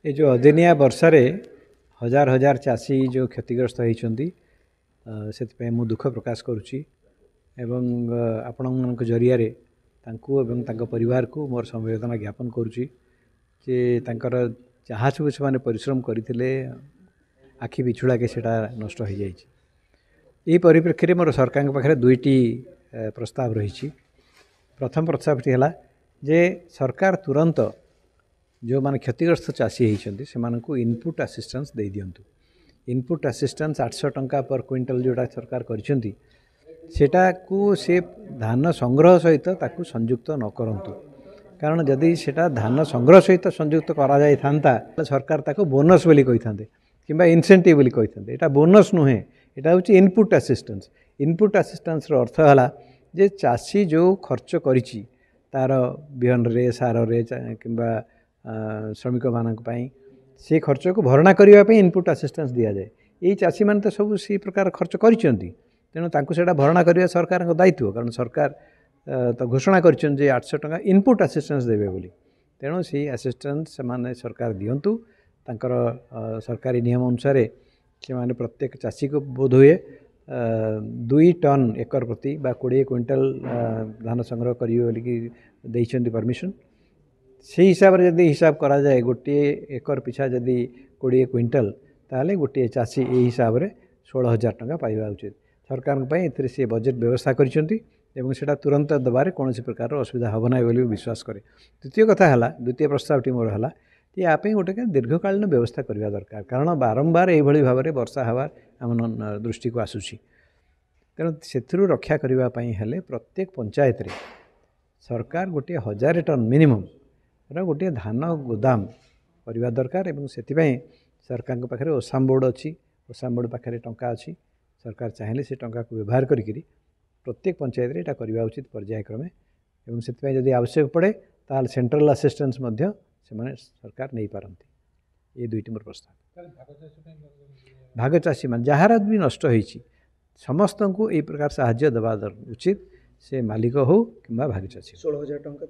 ये जो अदिनिया वर्षारे हजार हजार चाषी जो क्षतिग्रस्त होती से मु दुख प्रकाश करुच्ची एवं आपण मान जरिया परिवार को मोर संवेदना ज्ञापन करुच्ची जे तांकर जहाँ सब से परिश्रम करते आखि बिछुड़ा के सेटा नष्ट हो जाए। यही परिप्रेक्षी में मोर सरकार पाखे दुईटी प्रस्ताव रही। प्रथम प्रस्तावटी है जे सरकार तुरंत जो माने क्षतिग्रस्त चाषी होती से इनपुट असिस्टेंस दे दिंतु। इनपुट असिस्टेंस 800 टंका पर क्विंटल जोड़ा सरकार करिसेंती सेटा को से धान संग्रह सहित ताकू संयुक्त न करंतु, कारण जदि सेटा धान संग्रह सहित संयुक्त करा जाय थांता सरकार ताको बोनस बोली कहि थांते किंबा इनसेंटिव बोली कहि थांते। एटा बोनस नुहे, एटा होची इनपुट असिस्टेंस। इनपुट असिस्टेंस रो अर्थ हला जे चाषी जो खर्च करिछि तार बिहन रे सार रे किंबा श्रमिक मानक पई से खर्च को भरणा करने इनपुट असिस्टेंस दि जाए। यही चाषी मैंने तो सब सी प्रकार खर्च करिसेंती, तेणु तांको सेटा भरणा करने सरकार दायित्व, कारण सरकार तो घोषणा करिसेंती जे 800 टंका इनपुट असिस्टेंस देबे बोली। तेणु से असिस्टेंस से सरकार दिंतु। तांकर सरकारी नियम अनुसार से माने प्रत्येक चाषी को बोध हुए 2 टन एकर प्रति बा 20 क्विंटल धान संग्रह करिवे बोली देइसेंती परमिशन। से हिसाब से जदि हिसाब करा जाए गोटे एकर पिछा जदि 20 क्विंटल ताले गोटे चाषी यही हिसाब से 16,000 टंका पाइबा उचित। सरकार से बजेट व्यवस्था करिसेंती एवं सेटा तुरंत दबारे कौन प्रकार असुविधा हम ना बोली विश्वास करे। द्वितीय कथा है, द्वितीय प्रस्तावटी मोर है कि यापी गोटे दीर्घकालीन व्यवस्था करवा दरकार, कारण बारंबार यही भाव में वर्षा हबार आम दृष्टि को आसूसी। तेणु से रक्षा करने प्रत्येक पंचायत रे सरकार गोटे 1000 टन मिनिमम गोटे धान गोदाम करवा दरकार। एवं से सरकार पाखे ओसाम बोर्ड अच्छी, ओसाम बोर्ड पाखे टंका अच्छी, सरकार चाहिए से टंका को व्यवहार करी प्रत्येक पंचायत रे एटा करवा उचित पर्यायक्रमे। एवं से जदि आवश्यक पड़े ताल सेंट्रल असिस्टेंस मध्य से माने सरकार नहीं पारती। ये दुईटी मोर प्रस्ताव। भाग चाषी मान जहार भी नष्ट होईची समस्त को यही प्रकार साहाय्य देवा उचित, से मालिक हो कि भाग चाषी। 16,000 टंका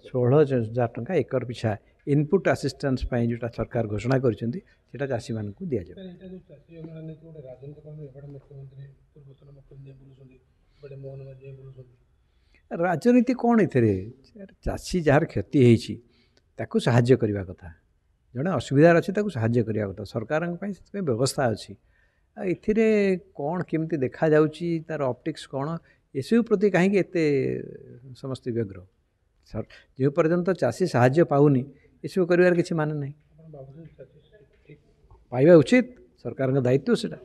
16,000 टंका एकर पिछा इनपुट असिस्टेंस जो सरकार घोषणा करिसेंती सेटा चाषी मान को दिया जाए। राजनीति कौन इथे चाषी जार क्षति होईची ताकू साहाय्य करने कथा, जड़े असुविधार अच्छे ताकू साहाय्य करने कथा। सरकार व्यवस्था अच्छी इथिरे कौन केमती देखा जाउची तार ऑप्टिक्स कौन एसबू प्रति कहीं एते समस्त व्यग्र। जो पर्यंत चाषी साहाय्य पाऊनी एसबू कर किसी मान ना, पाइबा उचित, सरकार दायित्व सेटा।